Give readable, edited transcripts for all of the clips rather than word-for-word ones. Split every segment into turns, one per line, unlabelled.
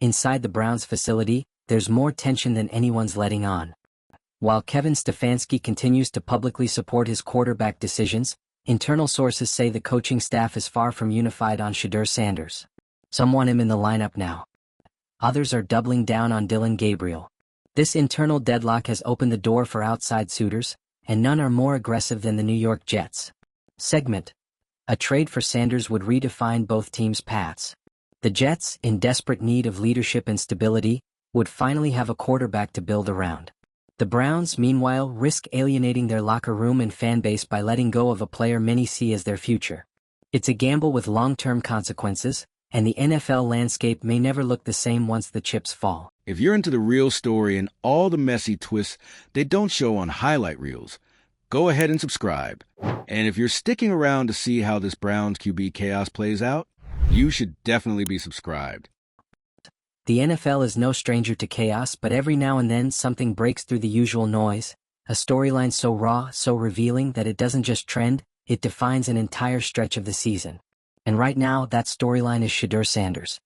Inside the Browns facility, there's more tension than anyone's letting on. While Kevin Stefanski continues to publicly support his quarterback decisions, internal sources say the coaching staff is far from unified on Shedeur Sanders. Some want him in the lineup now. Others are doubling down on Dillon Gabriel. This internal deadlock has opened the door for outside suitors, and none are more aggressive than the New York Jets. Segment: a trade for Sanders would redefine both teams' paths. The Jets, in desperate need of leadership and stability, would finally have a quarterback to build around. The Browns, meanwhile, risk alienating their locker room and fan base by letting go of a player many see as their future. It's a gamble with long-term consequences, and the NFL landscape may never look the same once the chips fall.
If you're into the real story and all the messy twists they don't show on highlight reels, go ahead and subscribe. And if you're sticking around to see how this Browns QB chaos plays out, you should definitely be subscribed.
The NFL is no stranger to chaos, but every now and then something breaks through the usual noise, a storyline so raw, so revealing that it doesn't just trend, it defines an entire stretch of the season. And right now, that storyline is Shedeur Sanders.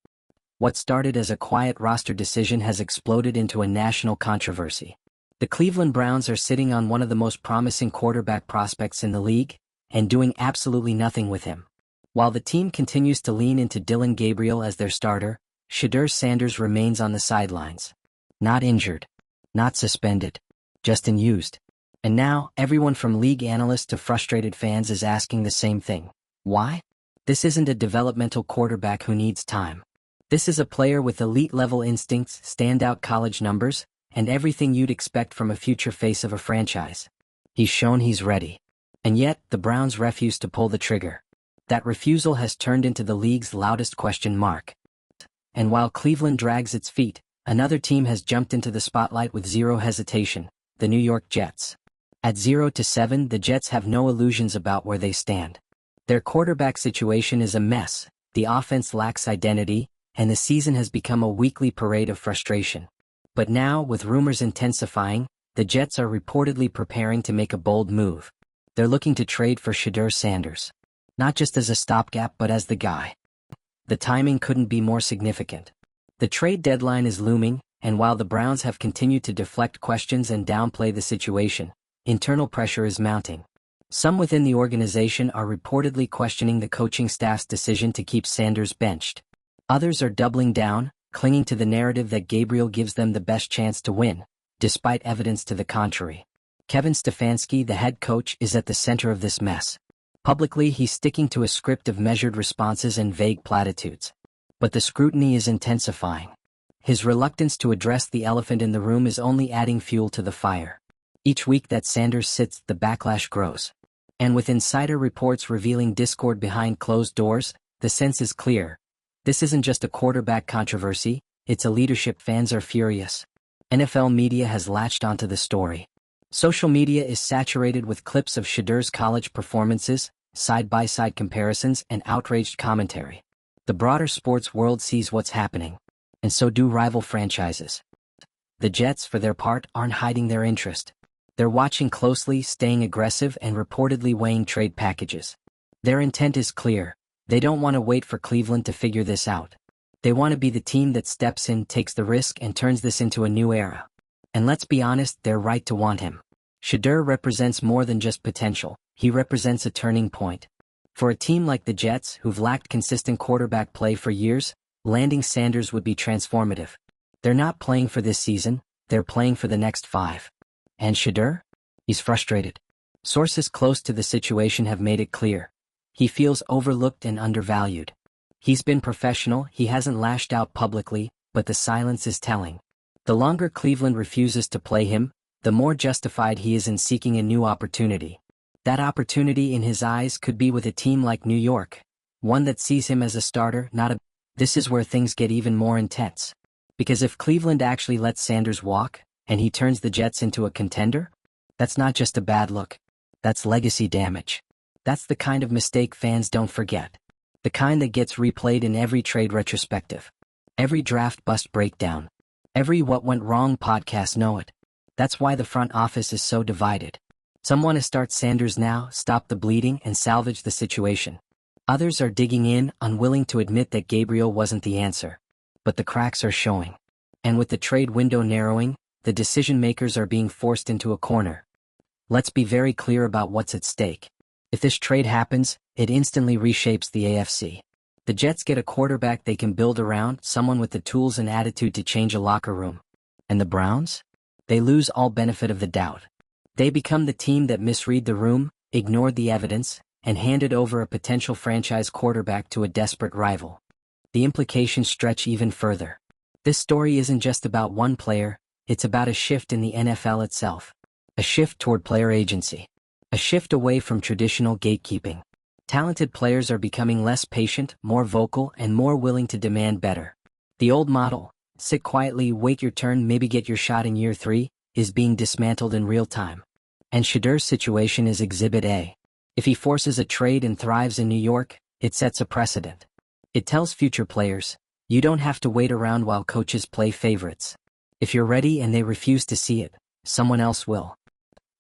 What started as a quiet roster decision has exploded into a national controversy. The Cleveland Browns are sitting on one of the most promising quarterback prospects in the league, and doing absolutely nothing with him. While the team continues to lean into Dillon Gabriel as their starter, Shedeur Sanders remains on the sidelines. Not injured. Not suspended. Just unused. And now, everyone from league analysts to frustrated fans is asking the same thing. Why? This isn't a developmental quarterback who needs time. This is a player with elite-level instincts, standout college numbers, and everything you'd expect from a future face of a franchise. He's shown he's ready. And yet, the Browns refuse to pull the trigger. That refusal has turned into the league's loudest question mark. And while Cleveland drags its feet, another team has jumped into the spotlight with zero hesitation, the New York Jets. At 0-7, the Jets have no illusions about where they stand. Their quarterback situation is a mess, the offense lacks identity, and the season has become a weekly parade of frustration. But now, with rumors intensifying, the Jets are reportedly preparing to make a bold move. They're looking to trade for Shedeur Sanders. Not just as a stopgap but as the guy. The timing couldn't be more significant. The trade deadline is looming, and while the Browns have continued to deflect questions and downplay the situation, internal pressure is mounting. Some within the organization are reportedly questioning the coaching staff's decision to keep Sanders benched. Others are doubling down, clinging to the narrative that Gabriel gives them the best chance to win, despite evidence to the contrary. Kevin Stefanski, the head coach, is at the center of this mess. Publicly, he's sticking to a script of measured responses and vague platitudes. But the scrutiny is intensifying. His reluctance to address the elephant in the room is only adding fuel to the fire. Each week that Sanders sits, the backlash grows. And with insider reports revealing discord behind closed doors, the sense is clear. This isn't just a quarterback controversy, it's a leadership. Fans are furious. NFL media has latched onto the story. Social media is saturated with clips of Shedeur's college performances, side-by-side comparisons, and outraged commentary. The broader sports world sees what's happening, and so do rival franchises. The Jets, for their part, aren't hiding their interest. They're watching closely, staying aggressive, and reportedly weighing trade packages. Their intent is clear. They don't want to wait for Cleveland to figure this out. They want to be the team that steps in, takes the risk, and turns this into a new era. And let's be honest, they're right to want him. Shedeur represents more than just potential. He represents a turning point. For a team like the Jets, who've lacked consistent quarterback play for years, landing Sanders would be transformative. They're not playing for this season, they're playing for the next 5. And Shedeur? He's frustrated. Sources close to the situation have made it clear. He feels overlooked and undervalued. He's been professional, he hasn't lashed out publicly, but the silence is telling. The longer Cleveland refuses to play him, the more justified he is in seeking a new opportunity. That opportunity in his eyes could be with a team like New York, one that sees him as a starter, not a... This is where things get even more intense. Because if Cleveland actually lets Sanders walk, and he turns the Jets into a contender, that's not just a bad look. That's legacy damage. That's the kind of mistake fans don't forget. The kind that gets replayed in every trade retrospective. Every draft bust breakdown. Every What Went Wrong podcast know it. That's why the front office is so divided. Some want to start Sanders now, stop the bleeding, and salvage the situation. Others are digging in, unwilling to admit that Gabriel wasn't the answer. but the cracks are showing. And with the trade window narrowing, the decision makers are being forced into a corner. Let's be very clear about what's at stake. If this trade happens, it instantly reshapes the AFC. The Jets get a quarterback they can build around, someone with the tools and attitude to change a locker room. And the Browns? They lose all benefit of the doubt. They become the team that misread the room, ignored the evidence, and handed over a potential franchise quarterback to a desperate rival. The implications stretch even further. This story isn't just about one player, it's about a shift in the NFL itself. A shift toward player agency. A shift away from traditional gatekeeping. Talented players are becoming less patient, more vocal, and more willing to demand better. The old model, sit quietly, wait your turn, maybe get your shot in year 3, is being dismantled in real time. And Shedeur's situation is Exhibit A. If he forces a trade and thrives in New York, it sets a precedent. It tells future players, you don't have to wait around while coaches play favorites. If you're ready and they refuse to see it, someone else will.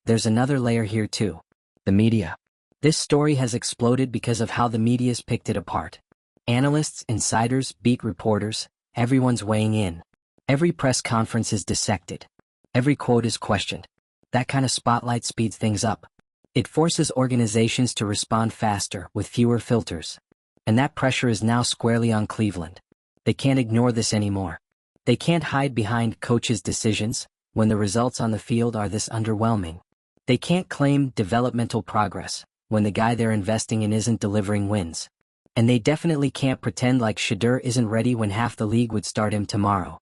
There's another layer here too. The media. This story has exploded because of how the media's picked it apart. Analysts, insiders, beat reporters, everyone's weighing in. Every press conference is dissected. Every quote is questioned. That kind of spotlight speeds things up. It forces organizations to respond faster with fewer filters. And that pressure is now squarely on Cleveland. They can't ignore this anymore. They can't hide behind coaches' decisions when the results on the field are this underwhelming. They can't claim developmental progress when the guy they're investing in isn't delivering wins. And they definitely can't pretend like Shedeur isn't ready when half the league would start him tomorrow.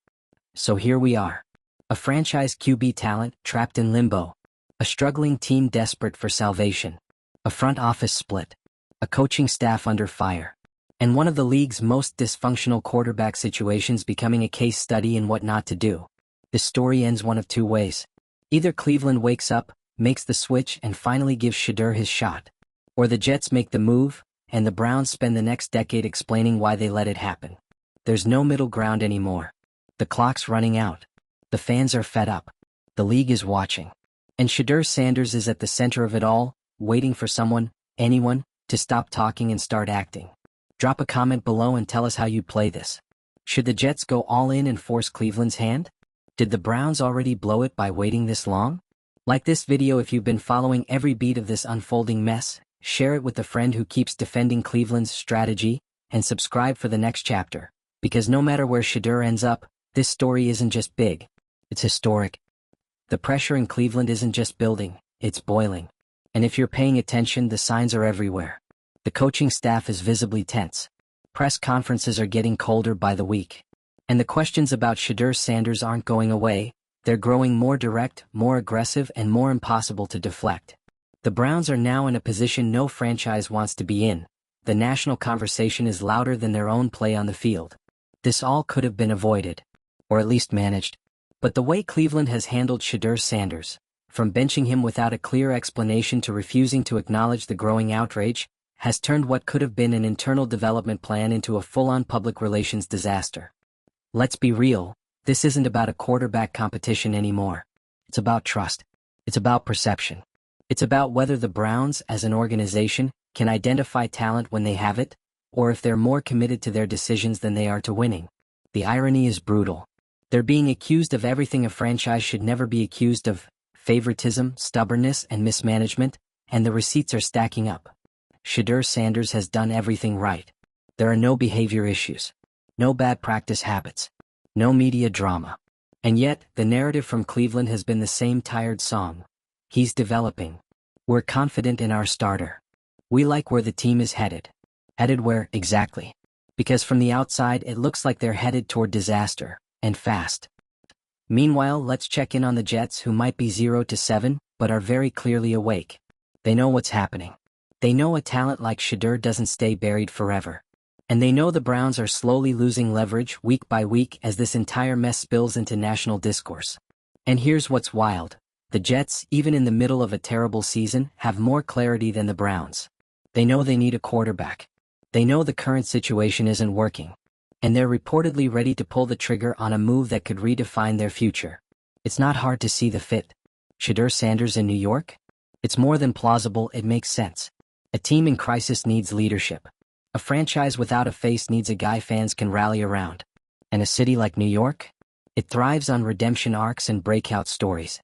So here we are. A franchise QB talent trapped in limbo. A struggling team desperate for salvation. A front office split. A coaching staff under fire. And one of the league's most dysfunctional quarterback situations becoming a case study in what not to do. This story ends one of two ways. Either Cleveland wakes up, makes the switch, and finally gives Shedeur his shot. Or the Jets make the move, and the Browns spend the next decade explaining why they let it happen. There's no middle ground anymore. The clock's running out. The fans are fed up. The league is watching. And Shedeur Sanders is at the center of it all, waiting for someone, anyone, to stop talking and start acting. Drop a comment below and tell us how you play this. Should the Jets go all in and force Cleveland's hand? Did the Browns already blow it by waiting this long? Like this video if you've been following every beat of this unfolding mess, share it with a friend who keeps defending Cleveland's strategy, and subscribe for the next chapter. Because no matter where Shedeur ends up, this story isn't just big, it's historic. The pressure in Cleveland isn't just building, it's boiling. And if you're paying attention, the signs are everywhere. The coaching staff is visibly tense. Press conferences are getting colder by the week. And the questions about Shedeur Sanders aren't going away, they're growing more direct, more aggressive, and more impossible to deflect. The Browns are now in a position no franchise wants to be in. The national conversation is louder than their own play on the field. This all could have been avoided. Or at least managed. But the way Cleveland has handled Shedeur Sanders, from benching him without a clear explanation to refusing to acknowledge the growing outrage, has turned what could have been an internal development plan into a full-on public relations disaster. Let's be real, this isn't about a quarterback competition anymore. It's about trust. It's about perception. It's about whether the Browns, as an organization, can identify talent when they have it, or if they're more committed to their decisions than they are to winning. The irony is brutal. They're being accused of everything a franchise should never be accused of: favoritism, stubbornness, and mismanagement, and the receipts are stacking up. Shedeur Sanders has done everything right. There are no behavior issues. No bad practice habits. No media drama. And yet, the narrative from Cleveland has been the same tired song. He's developing. We're confident in our starter. We like where the team is headed. Headed where, exactly? Because from the outside it looks like they're headed toward disaster, and fast. Meanwhile, let's check in on the Jets, who might be 0-7, but are very clearly awake. They know what's happening. They know a talent like Shedeur doesn't stay buried forever. And they know the Browns are slowly losing leverage week by week as this entire mess spills into national discourse. And here's what's wild. The Jets, even in the middle of a terrible season, have more clarity than the Browns. They know they need a quarterback. They know the current situation isn't working. And they're reportedly ready to pull the trigger on a move that could redefine their future. It's not hard to see the fit. Shedeur Sanders in New York? It's more than plausible, it makes sense. A team in crisis needs leadership. A franchise without a face needs a guy fans can rally around. And a city like New York? It thrives on redemption arcs and breakout stories.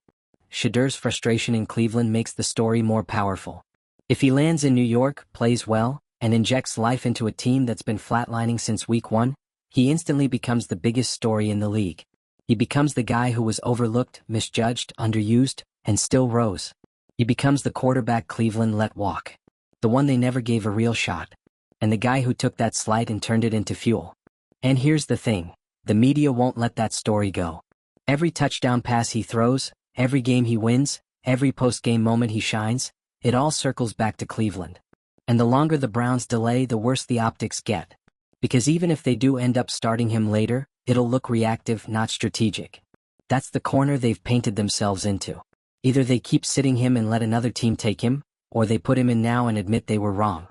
Shedeur's frustration in Cleveland makes the story more powerful. If he lands in New York, plays well, and injects life into a team that's been flatlining since week 1, he instantly becomes the biggest story in the league. He becomes the guy who was overlooked, misjudged, underused, and still rose. He becomes the quarterback Cleveland let walk. The one they never gave a real shot. And the guy who took that slight and turned it into fuel. And here's the thing, the media won't let that story go. Every touchdown pass he throws, every game he wins, every post-game moment he shines, it all circles back to Cleveland. And the longer the Browns delay, the worse the optics get. Because even if they do end up starting him later, it'll look reactive, not strategic. That's the corner they've painted themselves into. Either they keep sitting him and let another team take him, or they put him in now and admit they were wrong.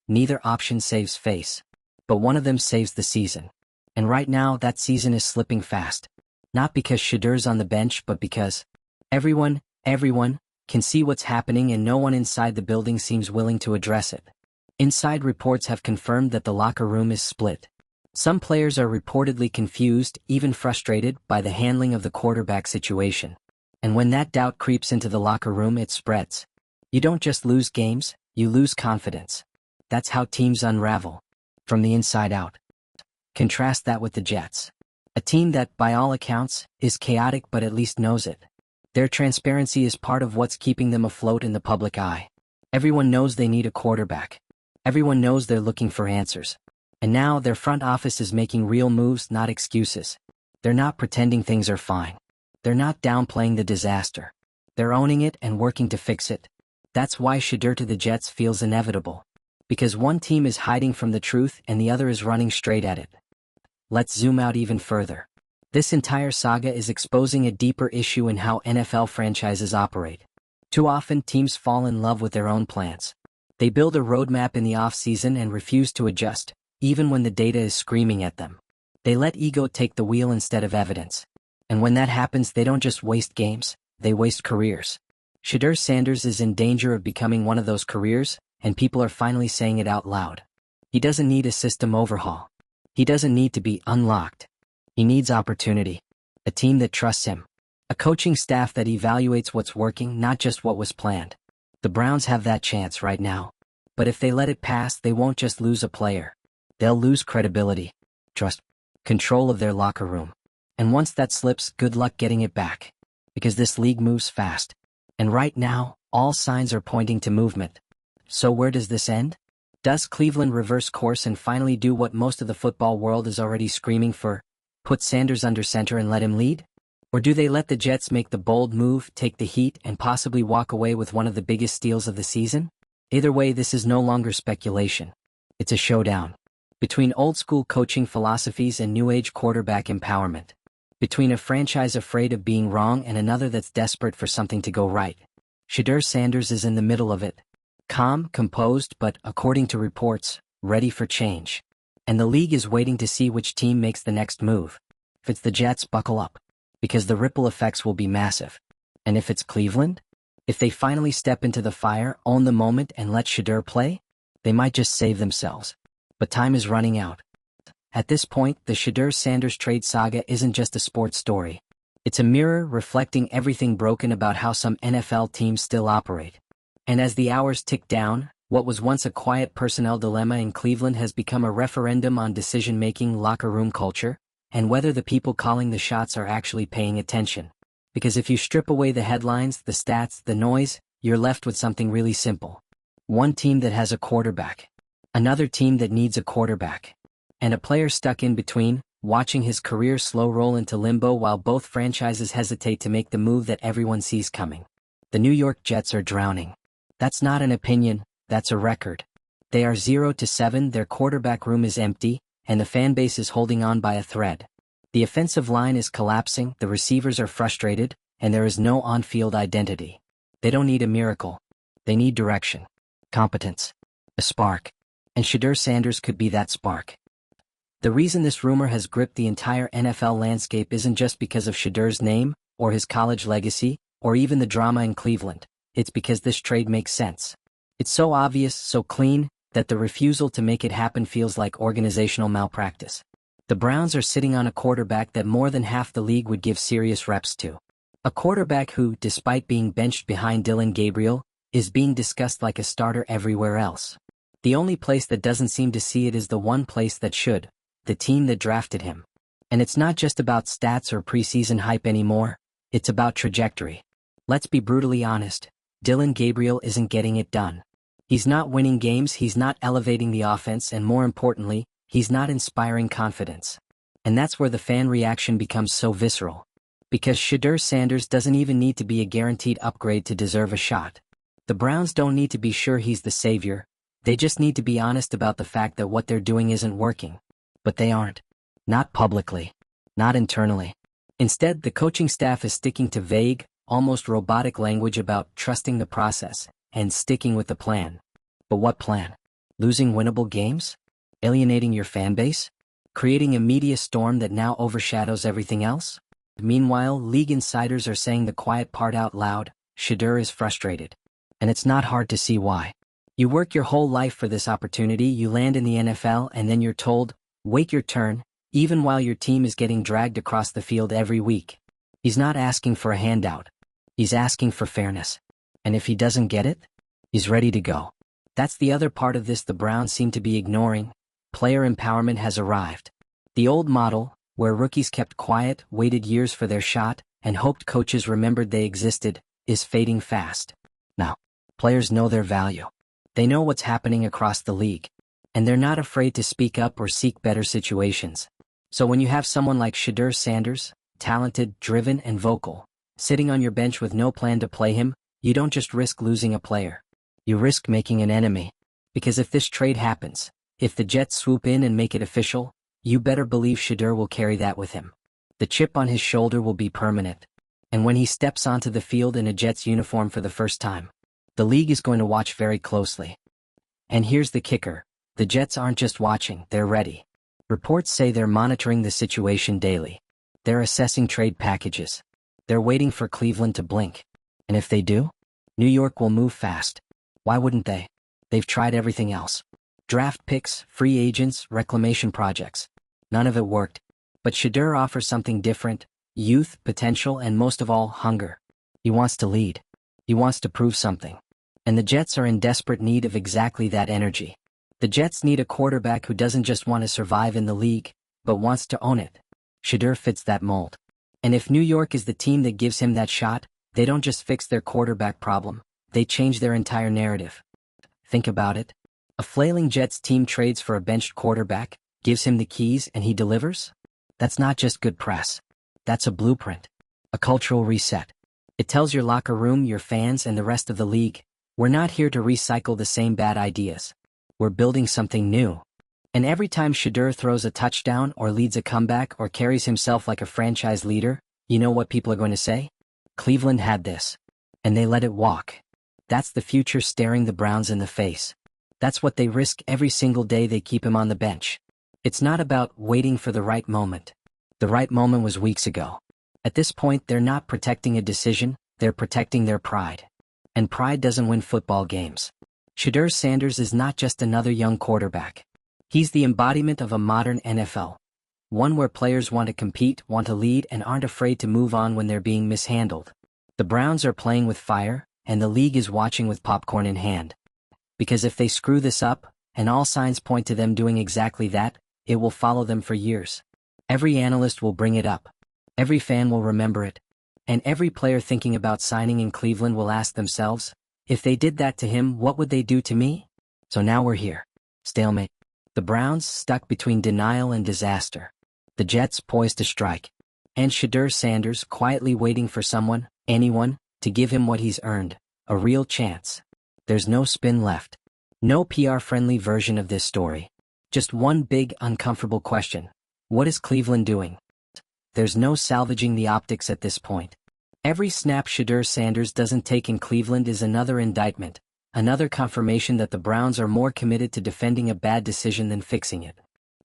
Neither option saves face. But one of them saves the season. And right now, that season is slipping fast. Not because Shedeur's on the bench, but because everyone can see what's happening and no one inside the building seems willing to address it. Inside reports have confirmed that the locker room is split. Some players are reportedly confused, even frustrated, by the handling of the quarterback situation. And when that doubt creeps into the locker room, it spreads. You don't just lose games, you lose confidence. That's how teams unravel. From the inside out. Contrast that with the Jets. A team that, by all accounts, is chaotic but at least knows it. Their transparency is part of what's keeping them afloat in the public eye. Everyone knows they need a quarterback. Everyone knows they're looking for answers. And now their front office is making real moves, not excuses. They're not pretending things are fine. They're not downplaying the disaster. They're owning it and working to fix it. That's why Shedeur to the Jets feels inevitable. Because one team is hiding from the truth and the other is running straight at it. Let's zoom out even further. This entire saga is exposing a deeper issue in how NFL franchises operate. Too often teams fall in love with their own plans. They build a roadmap in the off-season and refuse to adjust, even when the data is screaming at them. They let ego take the wheel instead of evidence. And when that happens, they don't just waste games, they waste careers. Shedeur Sanders is in danger of becoming one of those careers, and people are finally saying it out loud. He doesn't need a system overhaul. He doesn't need to be unlocked. He needs opportunity. A team that trusts him. A coaching staff that evaluates what's working, not just what was planned. The Browns have that chance right now. But if they let it pass, they won't just lose a player. They'll lose credibility, trust, control of their locker room. And once that slips, good luck getting it back. Because this league moves fast. And right now, all signs are pointing to movement. So where does this end? Does Cleveland reverse course and finally do what most of the football world is already screaming for? Put Sanders under center and let him lead? Or do they let the Jets make the bold move, take the heat, and possibly walk away with one of the biggest steals of the season? Either way, this is no longer speculation. It's a showdown. Between old-school coaching philosophies and new-age quarterback empowerment. Between a franchise afraid of being wrong and another that's desperate for something to go right. Shedeur Sanders is in the middle of it. Calm, composed, but, according to reports, ready for change. And the league is waiting to see which team makes the next move. If it's the Jets, buckle up. Because the ripple effects will be massive. And if it's Cleveland? If they finally step into the fire, own the moment, and let Shedeur play? They might just save themselves. But time is running out. At this point, the Shedeur Sanders trade saga isn't just a sports story. It's a mirror reflecting everything broken about how some NFL teams still operate. And as the hours tick down, what was once a quiet personnel dilemma in Cleveland has become a referendum on decision-making, locker room culture, and whether the people calling the shots are actually paying attention. Because if you strip away the headlines, the stats, the noise, you're left with something really simple. One team that has a quarterback. Another team that needs a quarterback. And a player stuck in between, watching his career slow roll into limbo while both franchises hesitate to make the move that everyone sees coming. The New York Jets are drowning. That's not an opinion, that's a record. They are 0-7, their quarterback room is empty, and the fan base is holding on by a thread. The offensive line is collapsing, the receivers are frustrated, and there is no on-field identity. They don't need a miracle. They need direction. Competence. A spark. And Shedeur Sanders could be that spark. The reason this rumor has gripped the entire NFL landscape isn't just because of Shedeur's name, or his college legacy, or even the drama in Cleveland. It's because this trade makes sense. It's so obvious, so clean, that the refusal to make it happen feels like organizational malpractice. The Browns are sitting on a quarterback that more than half the league would give serious reps to. A quarterback who, despite being benched behind Dillon Gabriel, is being discussed like a starter everywhere else. The only place that doesn't seem to see it is the one place that should, the team that drafted him. And it's not just about stats or preseason hype anymore, it's about trajectory. Let's be brutally honest, Dillon Gabriel isn't getting it done. He's not winning games, he's not elevating the offense, and more importantly, he's not inspiring confidence. And that's where the fan reaction becomes so visceral. Because Shedeur Sanders doesn't even need to be a guaranteed upgrade to deserve a shot. The Browns don't need to be sure he's the savior, they just need to be honest about the fact that what they're doing isn't working. But they aren't. Not publicly. Not internally. Instead, the coaching staff is sticking to vague, almost robotic language about trusting the process and sticking with the plan. But what plan? Losing winnable games? Alienating your fan base? Creating a media storm that now overshadows everything else? Meanwhile, league insiders are saying the quiet part out loud, Shedeur is frustrated. And it's not hard to see why. You work your whole life for this opportunity, you land in the NFL, and then you're told, wait your turn, even while your team is getting dragged across the field every week. He's not asking for a handout. He's asking for fairness. And if he doesn't get it, he's ready to go. That's the other part of this the Browns seem to be ignoring. Player empowerment has arrived. The old model, where rookies kept quiet, waited years for their shot, and hoped coaches remembered they existed, is fading fast. Now, players know their value. They know what's happening across the league. And they're not afraid to speak up or seek better situations. So when you have someone like Shedeur Sanders, talented, driven, and vocal, sitting on your bench with no plan to play him, you don't just risk losing a player. You risk making an enemy. Because if this trade happens, if the Jets swoop in and make it official, you better believe Shedeur will carry that with him. The chip on his shoulder will be permanent. And when he steps onto the field in a Jets uniform for the first time, the league is going to watch very closely. And here's the kicker. The Jets aren't just watching, they're ready. Reports say they're monitoring the situation daily. They're assessing trade packages. They're waiting for Cleveland to blink. And if they do, New York will move fast. Why wouldn't they? They've tried everything else. Draft picks, free agents, reclamation projects. None of it worked. But Shedeur offers something different: youth, potential, and most of all, hunger. He wants to lead. He wants to prove something. And the Jets are in desperate need of exactly that energy. The Jets need a quarterback who doesn't just want to survive in the league, but wants to own it. Shedeur fits that mold. And if New York is the team that gives him that shot, they don't just fix their quarterback problem, they change their entire narrative. Think about it. A flailing Jets team trades for a benched quarterback, gives him the keys, and he delivers? That's not just good press. That's a blueprint. A cultural reset. It tells your locker room, your fans, and the rest of the league, we're not here to recycle the same bad ideas. We're building something new. And every time Shedeur throws a touchdown or leads a comeback or carries himself like a franchise leader, you know what people are going to say? Cleveland had this. And they let it walk. That's the future staring the Browns in the face. That's what they risk every single day they keep him on the bench. It's not about waiting for the right moment. The right moment was weeks ago. At this point, they're not protecting a decision, they're protecting their pride. And pride doesn't win football games. Shedeur Sanders is not just another young quarterback. He's the embodiment of a modern NFL. One where players want to compete, want to lead, and aren't afraid to move on when they're being mishandled. The Browns are playing with fire, and the league is watching with popcorn in hand. Because if they screw this up, and all signs point to them doing exactly that, it will follow them for years. Every analyst will bring it up. Every fan will remember it. And every player thinking about signing in Cleveland will ask themselves, if they did that to him, what would they do to me? So now we're here. Stalemate. The Browns stuck between denial and disaster. The Jets poised to strike. And Shedeur Sanders quietly waiting for someone, anyone, to give him what he's earned, a real chance. There's no spin left. No PR-friendly version of this story. Just one big, uncomfortable question. What is Cleveland doing? There's no salvaging the optics at this point. Every snap Shedeur Sanders doesn't take in Cleveland is another indictment, another confirmation that the Browns are more committed to defending a bad decision than fixing it.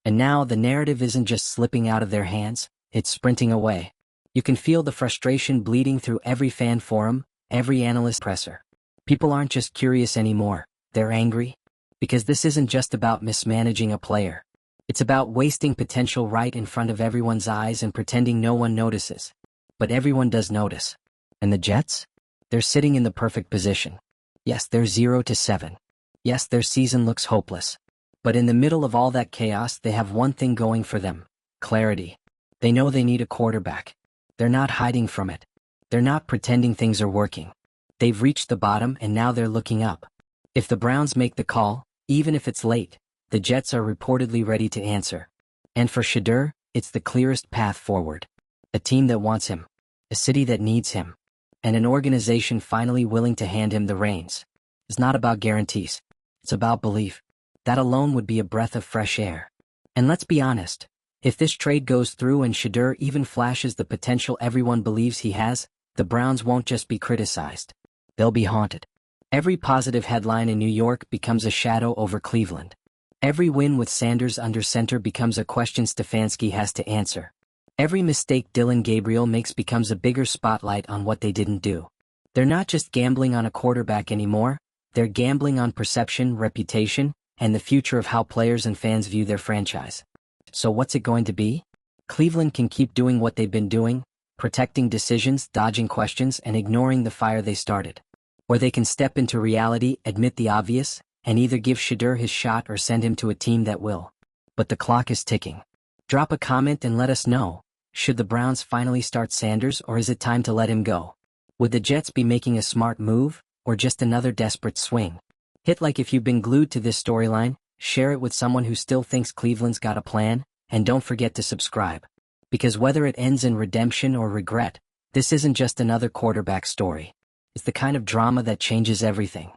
And now the narrative isn't just slipping out of their hands, it's sprinting away. You can feel the frustration bleeding through every fan forum, every analyst presser. People aren't just curious anymore, they're angry. Because this isn't just about mismanaging a player. It's about wasting potential right in front of everyone's eyes and pretending no one notices. But everyone does notice. And the Jets? They're sitting in the perfect position. Yes, they're 0-7. Yes, their season looks hopeless. But in the middle of all that chaos, they have one thing going for them: clarity. They know they need a quarterback. They're not hiding from it. They're not pretending things are working. They've reached the bottom and now they're looking up. If the Browns make the call, even if it's late, the Jets are reportedly ready to answer. And for Shedeur, it's the clearest path forward. A team that wants him. A city that needs him. And an organization finally willing to hand him the reins. It's not about guarantees. It's about belief. That alone would be a breath of fresh air. And let's be honest, if this trade goes through and Shedeur even flashes the potential everyone believes he has, the Browns won't just be criticized. They'll be haunted. Every positive headline in New York becomes a shadow over Cleveland. Every win with Sanders under center becomes a question Stefanski has to answer. Every mistake Dylan Gabriel makes becomes a bigger spotlight on what they didn't do. They're not just gambling on a quarterback anymore, they're gambling on perception, reputation, and the future of how players and fans view their franchise. So what's it going to be? Cleveland can keep doing what they've been doing, protecting decisions, dodging questions, and ignoring the fire they started. Or they can step into reality, admit the obvious, and either give Shedeur his shot or send him to a team that will. But the clock is ticking. Drop a comment and let us know. Should the Browns finally start Sanders, or is it time to let him go? Would the Jets be making a smart move, or just another desperate swing? Hit like if you've been glued to this storyline, share it with someone who still thinks Cleveland's got a plan, and don't forget to subscribe. Because whether it ends in redemption or regret, this isn't just another quarterback story. It's the kind of drama that changes everything.